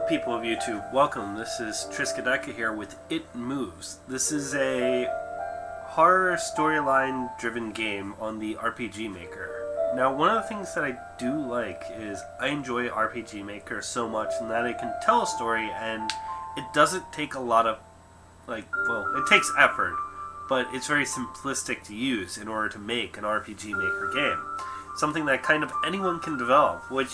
people of YouTube, welcome. This is Triskaideka here with It Moves. This is a horror storyline driven game on the RPG Maker. Now, one of the things that I do like is I enjoy RPG Maker so much in that it can tell a story and it doesn't take a lot of, it takes effort, but it's very simplistic to use in order to make an RPG Maker game. Something that kind of anyone can develop, which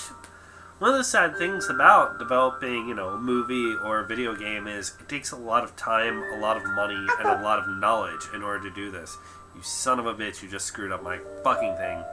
one of the sad things about developing, a movie or a video game is it takes a lot of time, a lot of money, and a lot of knowledge in order to do this. You son of a bitch, you just screwed up my fucking thing.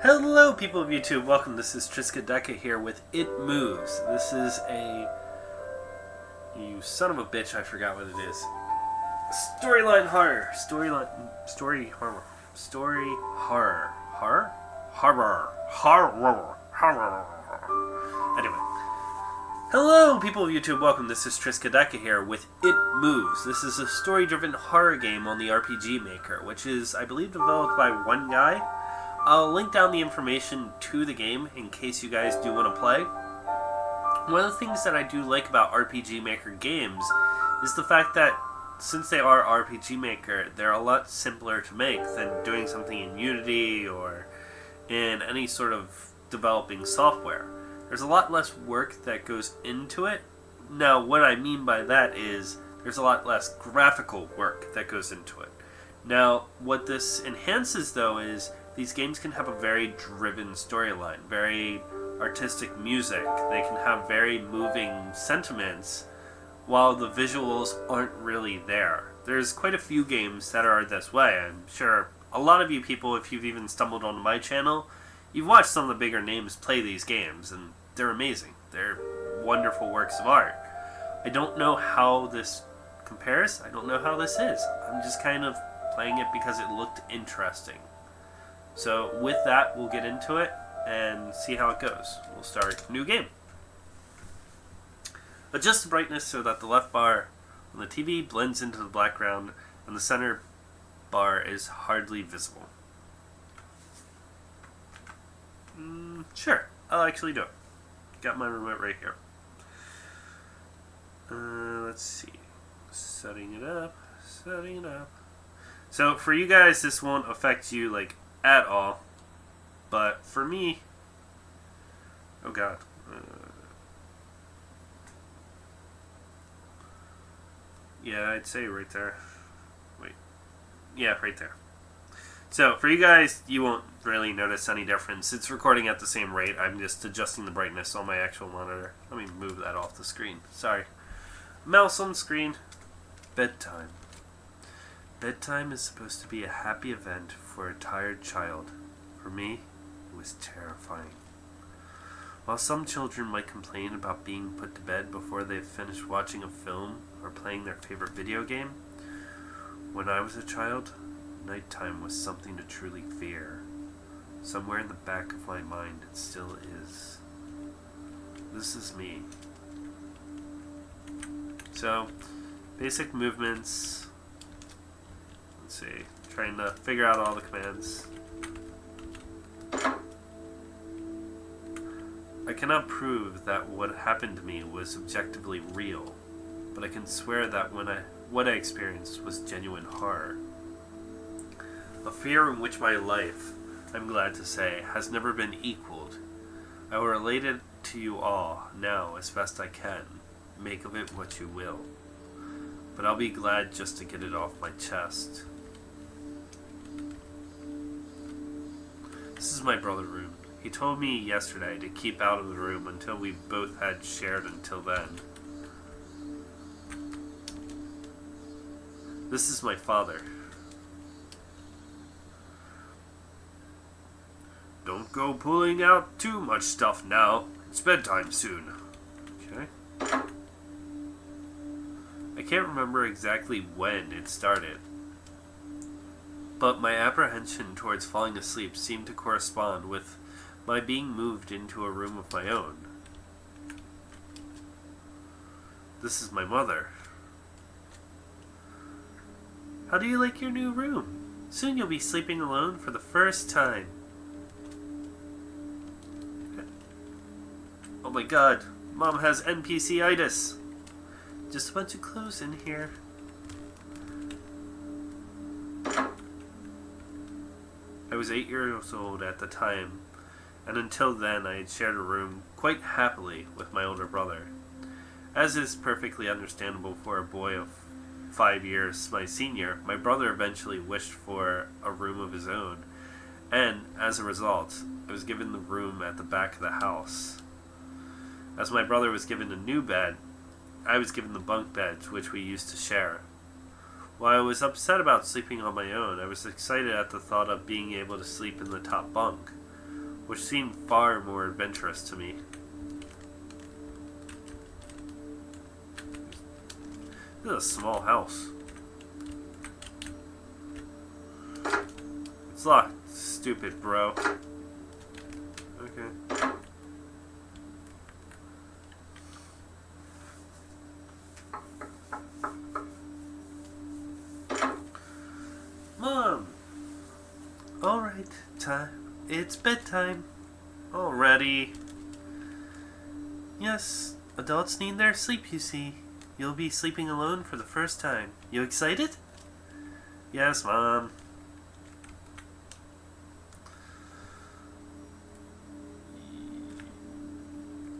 Hello people of YouTube, welcome. This is Triskaideka here with It Moves. This is a... You son of a bitch, I forgot what it is. Storyline horror. Story horror. Anyway. Hello people of YouTube, welcome. This is Triskaideka here with It Moves. This is a story-driven horror game on the RPG Maker, which is, I believe, developed by one guy. I'll link down the information to the game in case you guys do want to play. One of the things that I do like about RPG Maker games is the fact that since they are RPG Maker, they're a lot simpler to make than doing something in Unity or in any sort of developing software. There's a lot less work that goes into it. Now, what I mean by that is there's a lot less graphical work that goes into it. Now, what this enhances, though, is these games can have a very driven storyline, very artistic music. They can have very moving sentiments, while the visuals aren't really there. There's quite a few games that are this way. I'm sure a lot of you people, if you've even stumbled onto my channel, you've watched some of the bigger names play these games, and they're amazing. They're wonderful works of art. I don't know how this compares. I don't know how this is. I'm just kind of playing it because it looked interesting. So with that, we'll get into it and see how it goes. We'll start a new game. Adjust the brightness so that the left bar on the TV blends into the background and the center bar is hardly visible. Sure, I'll actually do it. Got my remote right here. Let's see. Setting it up. So for you guys, this won't affect you at all, but for me, oh god, yeah, I'd say right there. Wait, yeah, right there. So for you guys, you won't really notice any difference. It's recording at the same rate. I'm just adjusting the brightness on my actual monitor. Let me move that off the screen. Sorry. Mouse on screen. Bedtime. Bedtime is supposed to be a happy event for a tired child. For me, it was terrifying. While some children might complain about being put to bed before they've finished watching a film or playing their favorite video game, when I was a child, nighttime was something to truly fear. Somewhere in the back of my mind, it still is. This is me. So, basic movements. Let's see, trying to figure out all the commands. I cannot prove that what happened to me was objectively real, but I can swear that what I experienced was genuine horror. A fear in which my life, I'm glad to say, has never been equaled. I will relate it to you all now as best I can. Make of it what you will. But I'll be glad just to get it off my chest. This is my brother Rune. He told me yesterday to keep out of the room until we both had shared until then. This is my father. Don't go pulling out too much stuff now. It's bedtime soon. Okay. I can't remember exactly when it started, but my apprehension towards falling asleep seemed to correspond with my being moved into a room of my own. This is my mother. How do you like your new room? Soon you'll be sleeping alone for the first time. Oh my god, Mom has NPC-itis. Just a bunch of clothes in here. I was 8 years old at the time, and until then I had shared a room quite happily with my older brother. As is perfectly understandable for a boy of 5 years my senior, my brother eventually wished for a room of his own, and as a result, I was given the room at the back of the house. As my brother was given a new bed, I was given the bunk bed which we used to share. While I was upset about sleeping on my own, I was excited at the thought of being able to sleep in the top bunk, which seemed far more adventurous to me. This is a small house. It's locked. Stupid, bro. Okay. Mom! Alright, it's bedtime. Already. Yes, adults need their sleep, you see. You'll be sleeping alone for the first time. You excited? Yes, Mom.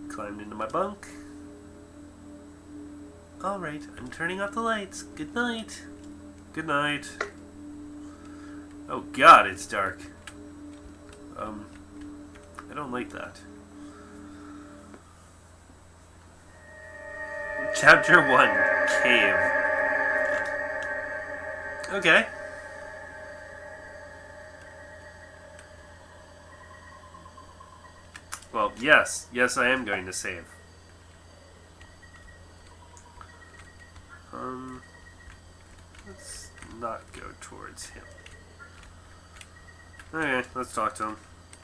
Climbed into my bunk. Alright, I'm turning off the lights. Good night. Good night. Oh god, it's dark. I don't like that. Chapter 1, Cave. Okay. Well, yes. Yes, I am going to save. Let's not go towards him. Okay, let's talk to him.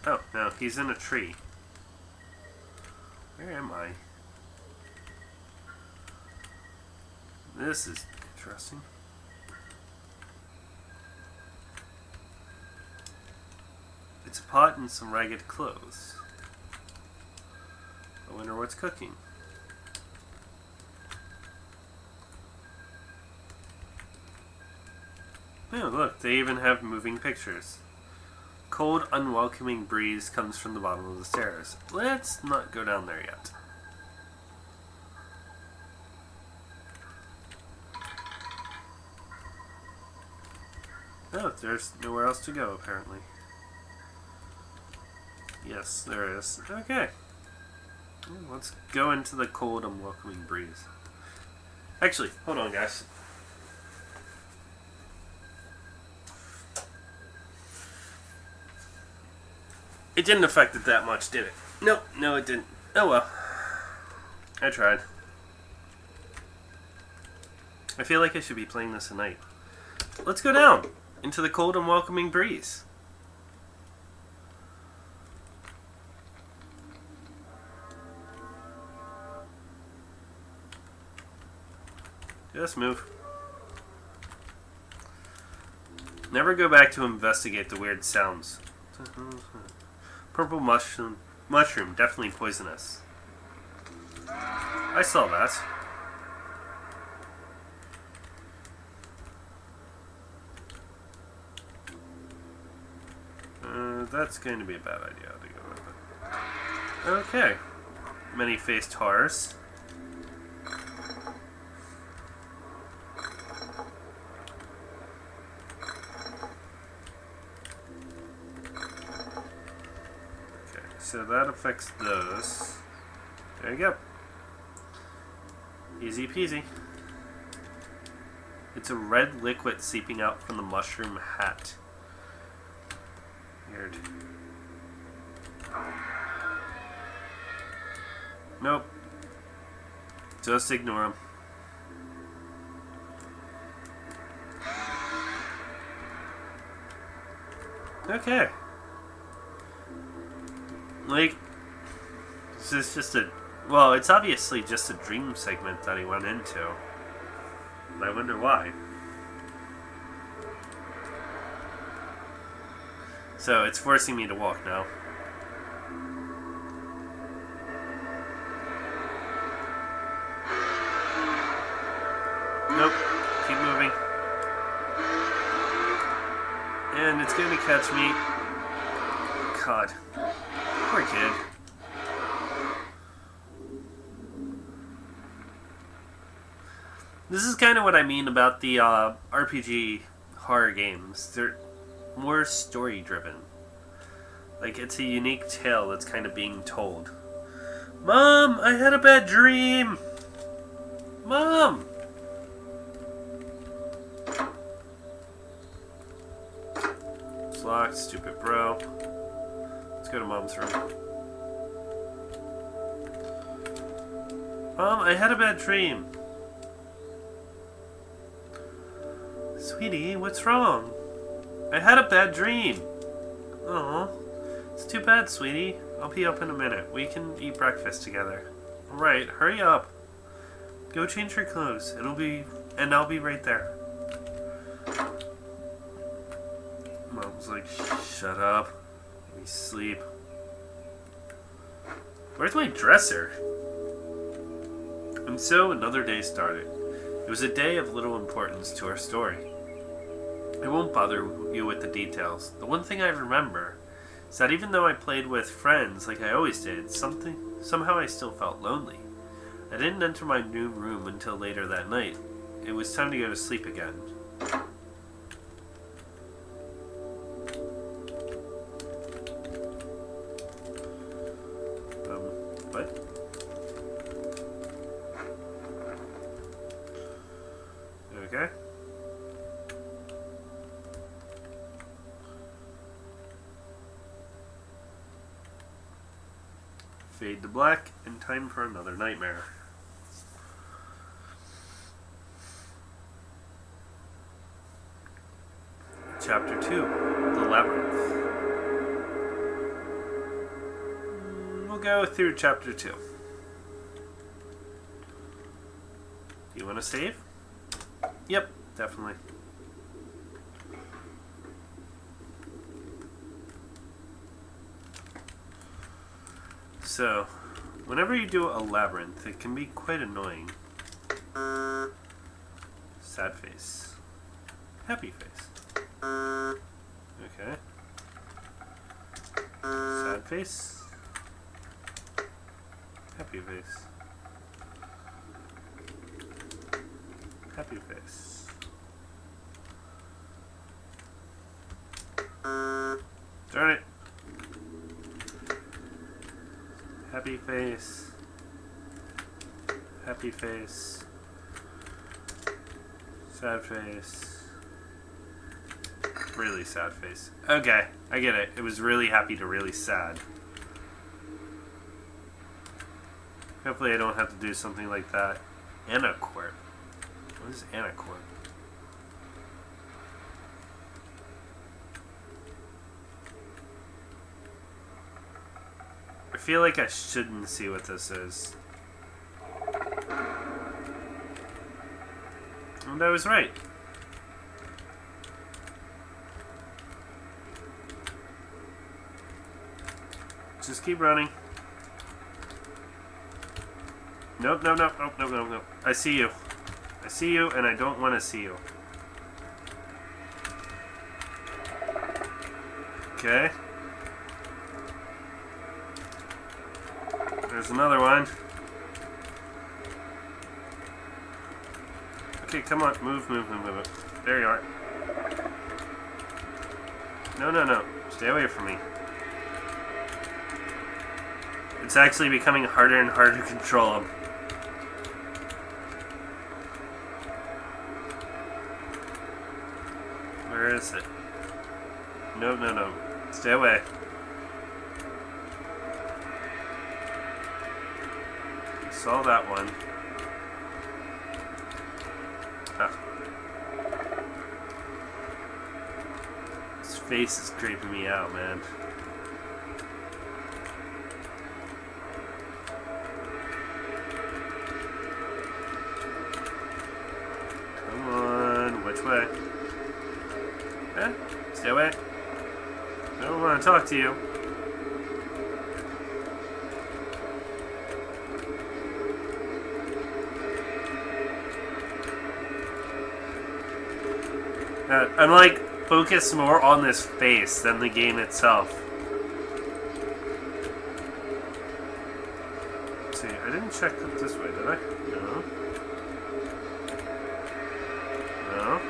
Oh, no, he's in a tree. Where am I? This is interesting. It's a pot and some ragged clothes. I wonder what's cooking. Oh, look, they even have moving pictures. Cold, unwelcoming breeze comes from the bottom of the stairs. Let's not go down there yet. Oh, there's nowhere else to go, apparently. Yes, there is. Okay. Let's go into the cold, unwelcoming breeze. Actually, hold on, guys. It didn't affect it that much, did it? Nope, no it didn't. Oh well. I tried. I feel like I should be playing this at night. Let's go down into the cold and welcoming breeze. Just move. Never go back to investigate the weird sounds. Purple mushroom, definitely poisonous. I saw that. That's going to be a bad idea to go with it. Okay. Many-faced horrors. So that affects those. There you go. Easy peasy. It's a red liquid seeping out from the mushroom hat. Weird. Nope. Just ignore him. Okay. Like, this is just a... Well, it's obviously just a dream segment that he went into. I wonder why. So, it's forcing me to walk now. Nope. Keep moving. And it's gonna catch me. God. Poor kid. This is kind of what I mean about the RPG horror games. They're more story-driven. Like, it's a unique tale that's kind of being told. Mom, I had a bad dream! Mom! It's locked, stupid bro. Let's go to Mom's room. Mom, I had a bad dream. Sweetie, what's wrong? I had a bad dream. Oh, it's too bad, sweetie. I'll be up in a minute. We can eat breakfast together. Alright, hurry up. Go change your clothes. And I'll be right there. Mom's like, shut up. Let me sleep. Where's my dresser? And so another day started. It was a day of little importance to our story. I won't bother you with the details. The one thing I remember is that even though I played with friends like I always did, somehow I still felt lonely. I didn't enter my new room until later that night. It was time to go to sleep again. What? Okay. Fade to black, and time for another nightmare. Chapter 2, The Labyrinth. We'll go through Chapter 2. You want to save? Yep, definitely. So, whenever you do a labyrinth, it can be quite annoying. Sad face. Happy face. Okay. Sad face. Happy face. Happy face. Darn it. Happy face. Happy face. Sad face. Really sad face. Okay, I get it. It was really happy to really sad. Hopefully I don't have to do something like that. Anacorp. What is Anacorp? I feel like I shouldn't see what this is. And I was right. Just keep running. Nope, nope, nope, nope, nope, nope, nope. I see you. I see you, and I don't want to see you. Okay. There's another one. Okay, come on. Move, move, move, move. There you are. No, no, no. Stay away from me. It's actually becoming harder and harder to control him. Where is it? No, no, no. Stay away. Saw that one. Ah. His face is creeping me out, man. Come on, which way? Eh? Stay away. I don't want to talk to you. I'm like focused more on this face than the game itself. Let's see, I didn't check it this way, did I? No. No.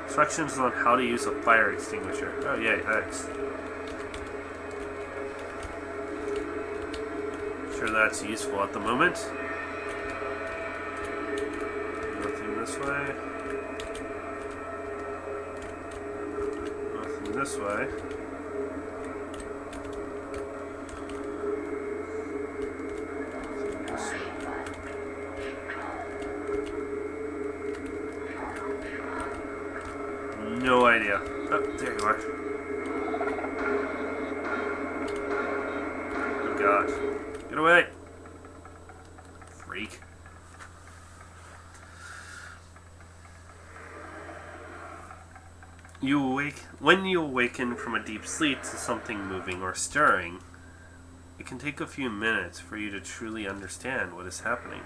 Instructions on how to use a fire extinguisher. Oh yay, thanks. Sure that's useful at the moment. This way. Nothing this way. Nothing this way. No idea. Oh, there you are. Oh god. Get away! Freak. When you awaken from a deep sleep to something moving or stirring, it can take a few minutes for you to truly understand what is happening.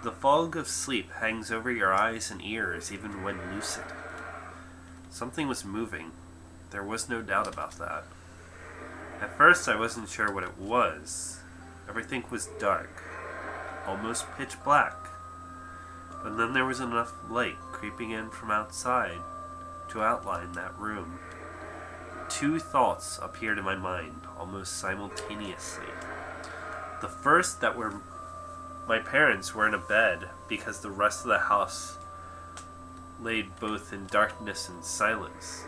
The fog of sleep hangs over your eyes and ears even when lucid. Something was moving. There was no doubt about that. At first I wasn't sure what it was. Everything was dark, almost pitch black. But then there was enough light creeping in from outside to outline that room. Two thoughts appeared in my mind almost simultaneously. The first that my parents were in a bed because the rest of the house lay both in darkness and silence.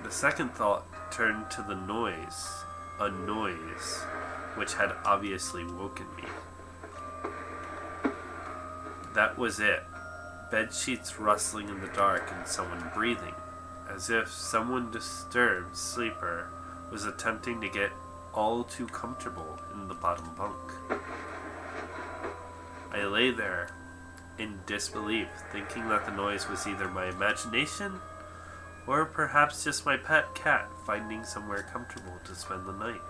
The second thought turned to the noise, a noise which had obviously woken me. That was it. Bed sheets rustling in the dark and someone breathing, as if someone disturbed sleeper was attempting to get all too comfortable in the bottom bunk. I lay there in disbelief, thinking that the noise was either my imagination or perhaps just my pet cat finding somewhere comfortable to spend the night.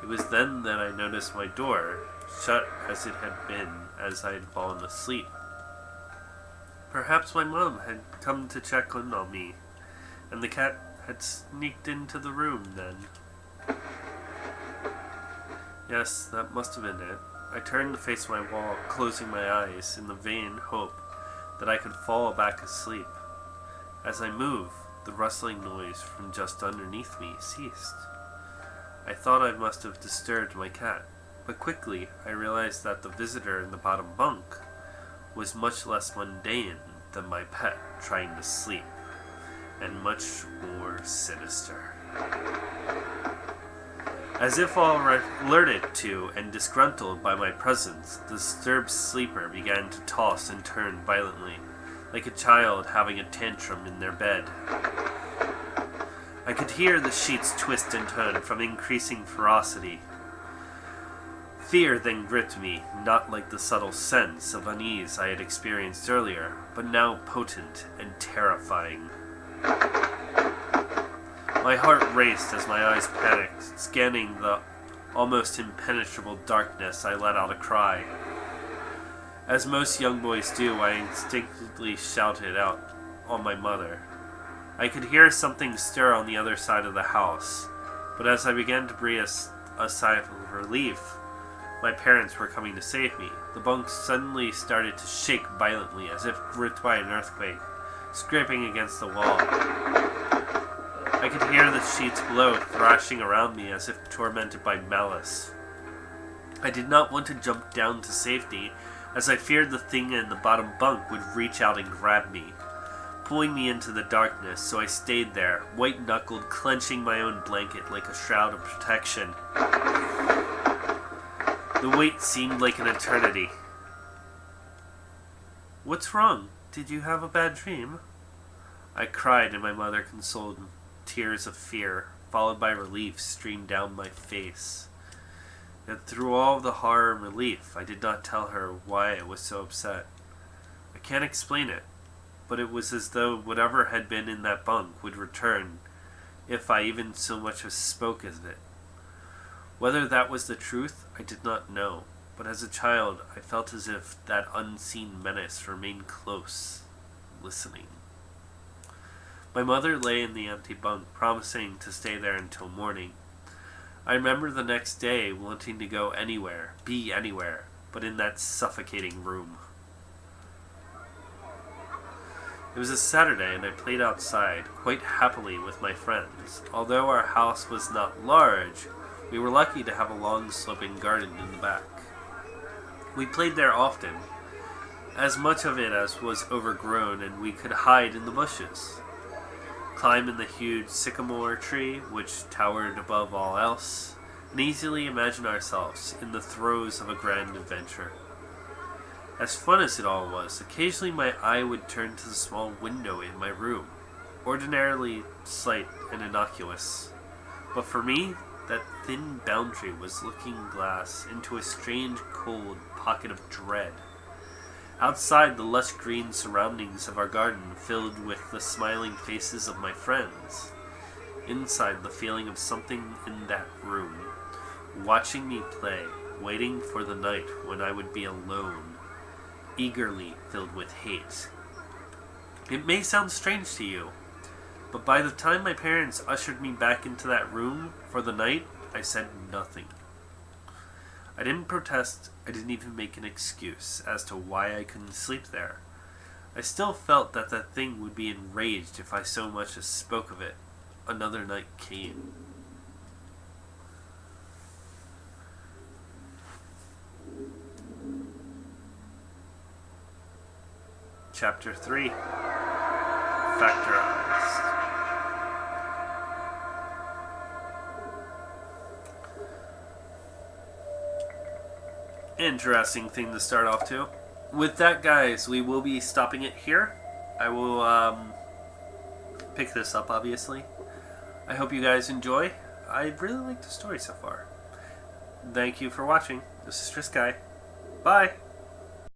It was then that I noticed my door, shut as it had been as I had fallen asleep. Perhaps my mom had come to check in on me, and the cat had sneaked into the room then. Yes, that must have been it. I turned to face my wall, closing my eyes in the vain hope that I could fall back asleep. As I moved, the rustling noise from just underneath me ceased. I thought I must have disturbed my cat, but quickly I realized that the visitor in the bottom bunk was much less mundane than my pet trying to sleep, and much more sinister. As if alerted to and disgruntled by my presence, the disturbed sleeper began to toss and turn violently, like a child having a tantrum in their bed. I could hear the sheets twist and turn from increasing ferocity. Fear then gripped me, not like the subtle sense of unease I had experienced earlier, but now potent and terrifying. My heart raced as my eyes panicked. Scanning the almost impenetrable darkness, I let out a cry. As most young boys do, I instinctively shouted out on my mother. I could hear something stir on the other side of the house, but as I began to breathe a sigh of relief, my parents were coming to save me. The bunk suddenly started to shake violently, as if gripped by an earthquake, scraping against the wall. I could hear the sheets below thrashing around me as if tormented by malice. I did not want to jump down to safety, as I feared the thing in the bottom bunk would reach out and grab me, pulling me into the darkness, so I stayed there, white-knuckled, clenching my own blanket like a shroud of protection. The wait seemed like an eternity. "What's wrong? Did you have a bad dream?" I cried, and my mother consoled me. Tears of fear, followed by relief, streamed down my face. Yet through all the horror and relief, I did not tell her why I was so upset. I can't explain it, but it was as though whatever had been in that bunk would return if I even so much as spoke of it. Whether that was the truth, I did not know, but as a child, I felt as if that unseen menace remained close, listening. My mother lay in the empty bunk, promising to stay there until morning. I remember the next day wanting to go anywhere, be anywhere, but in that suffocating room. It was a Saturday, and I played outside, quite happily with my friends. Although our house was not large, we were lucky to have a long sloping garden in the back. We played there often, as much of it as was overgrown, and we could hide in the bushes, climb in the huge sycamore tree which towered above all else, and easily imagine ourselves in the throes of a grand adventure. As fun as it all was, occasionally my eye would turn to the small window in my room, ordinarily slight and innocuous. But for me, that thin boundary was looking glass into a strange, cold pocket of dread. Outside, the lush green surroundings of our garden filled with the smiling faces of my friends. Inside, the feeling of something in that room, watching me play, waiting for the night when I would be alone, eagerly filled with hate. It may sound strange to you, but by the time my parents ushered me back into that room for the night, I said nothing. I didn't protest, I didn't even make an excuse as to why I couldn't sleep there. I still felt that that thing would be enraged if I so much as spoke of it. Another night came. Chapter 3. Factorized. Interesting thing to start off to. With that, guys, we will be stopping it here. I will pick this up, obviously. I hope you guys enjoy. I really like the story so far. Thank you for watching. This is Trisky. Bye!